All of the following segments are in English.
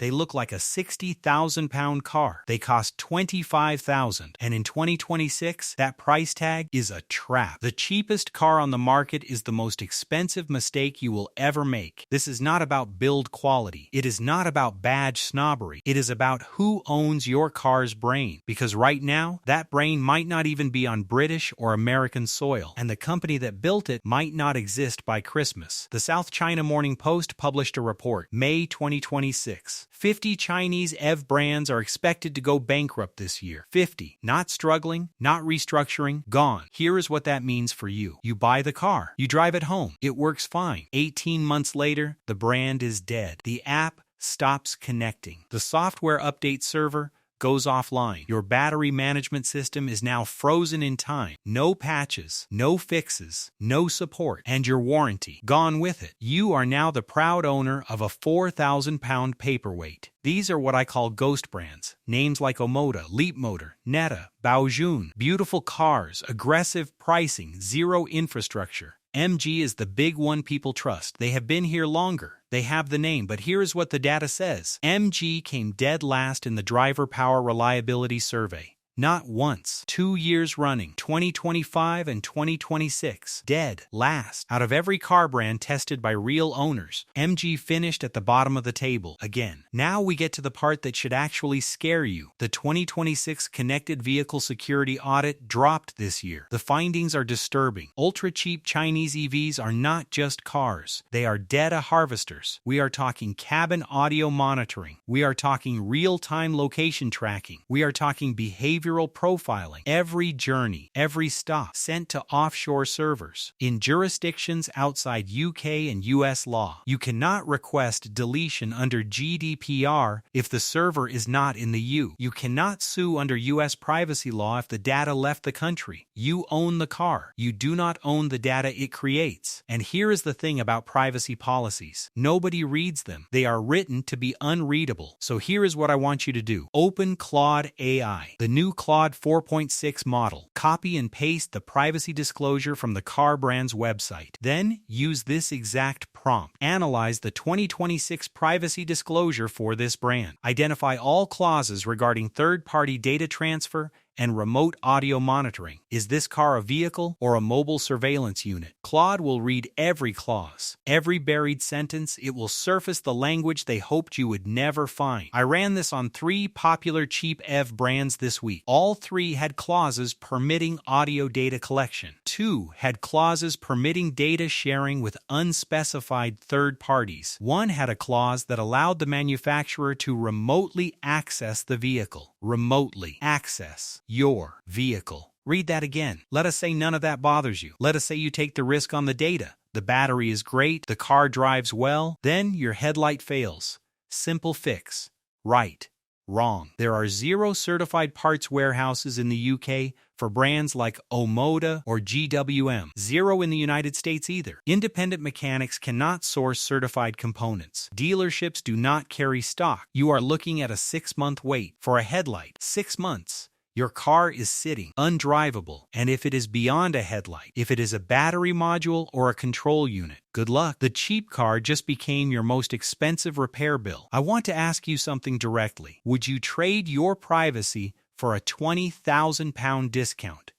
They look like a 60,000-pound car. They cost $25,000. And in 2026, that price tag is a trap. The cheapest car on the market is the most expensive mistake you will ever make. This is not about build quality. It is not about badge snobbery. It is about who owns your car's brain. Because right now, that brain might not even be on British or American soil, and the company that built it might not exist by Christmas. The South China Morning Post published a report, May 2026. 50 Chinese EV brands are expected to go bankrupt this year. 50. Not struggling, not restructuring, gone. Here is what that means for you. You buy the car. You drive it home. It works fine. 18 months later, the brand is dead. The app stops connecting. The software update server goes offline. Your battery management system is now frozen in time. No patches, no fixes, no support, and your warranty gone with it. You are now the proud owner of a 4,000-pound paperweight. These are what I call ghost brands. Names like Omoda, Leapmotor, Neta, Baojun. Beautiful cars, aggressive pricing, zero infrastructure. MG is the big one people trust. They have been here longer. They have the name, but here is what the data says. MG came dead last in the Driver Power Reliability Survey. Not once. 2 years running, 2025 and 2026. Dead last. Out of every car brand tested by real owners, MG finished at the bottom of the table again. Now we get to the part that should actually scare you. The 2026 Connected Vehicle Security Audit dropped this year. The findings are disturbing. Ultra-cheap Chinese EVs are not just cars. They are data harvesters. We are talking cabin audio monitoring. We are talking real-time location tracking. We are talking behavioral profiling. Every journey, every stop sent to offshore servers. In jurisdictions outside UK and US law, you cannot request deletion under GDPR if the server is not in the EU. You cannot sue under US privacy law if the data left the country. You own the car. You do not own the data it creates. And here is the thing about privacy policies. Nobody reads them. They are written to be unreadable. So here is what I want you to do. Open Claude AI, the new Claude 4.6 model. Copy and paste the privacy disclosure from the car brand's website. Then use this exact prompt. Analyze the 2026 privacy disclosure for this brand. Identify all clauses regarding third-party data transfer and remote audio monitoring. Is this car a vehicle or a mobile surveillance unit? Claude will read every clause, every buried sentence. It will surface the language they hoped you would never find. I ran this on 3 popular cheap EV brands this week. All 3 had clauses permitting audio data collection. 2 had clauses permitting data sharing with unspecified third parties. 1 had a clause that allowed the manufacturer to remotely access the vehicle. Remotely access your vehicle. Read that again. Let us say none of that bothers you. Let us say you take the risk on the data. The battery is great, the car drives well, then your headlight fails. Simple fix. Right. Wrong. There are 0 certified parts warehouses in the UK for brands like Omoda or GWM. 0 in the United States either. Independent mechanics cannot source certified components. Dealerships do not carry stock. You are looking at a 6-month wait for a headlight. 6 months. Your car is sitting, undrivable, and if it is beyond a headlight, if it is a battery module or a control unit, good luck. The cheap car just became your most expensive repair bill. I want to ask you something directly. Would you trade your privacy for a 20,000-pound discount?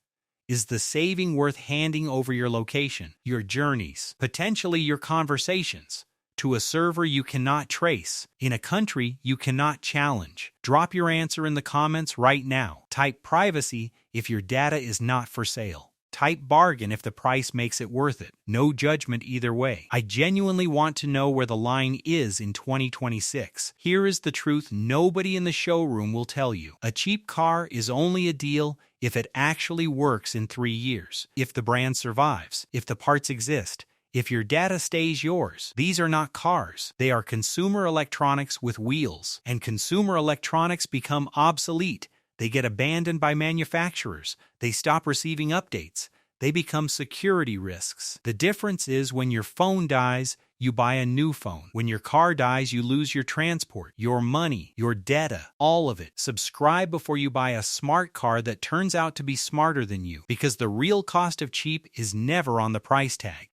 Is the saving worth handing over your location, your journeys, potentially your conversations, to a server you cannot trace, in a country you cannot challenge? Drop your answer in the comments right now. Type privacy if your data is not for sale. Type bargain if the price makes it worth it. No judgment either way. I genuinely want to know where the line is in 2026. Here is the truth nobody in the showroom will tell you. A cheap car is only a deal if it actually works in 3 years, if the brand survives, if the parts exist, if your data stays yours. These are not cars. They are consumer electronics with wheels. And consumer electronics become obsolete. They get abandoned by manufacturers. They stop receiving updates. They become security risks. The difference is when your phone dies, you buy a new phone. When your car dies, you lose your transport, your money, your data, all of it. Subscribe before you buy a smart car that turns out to be smarter than you, because the real cost of cheap is never on the price tag.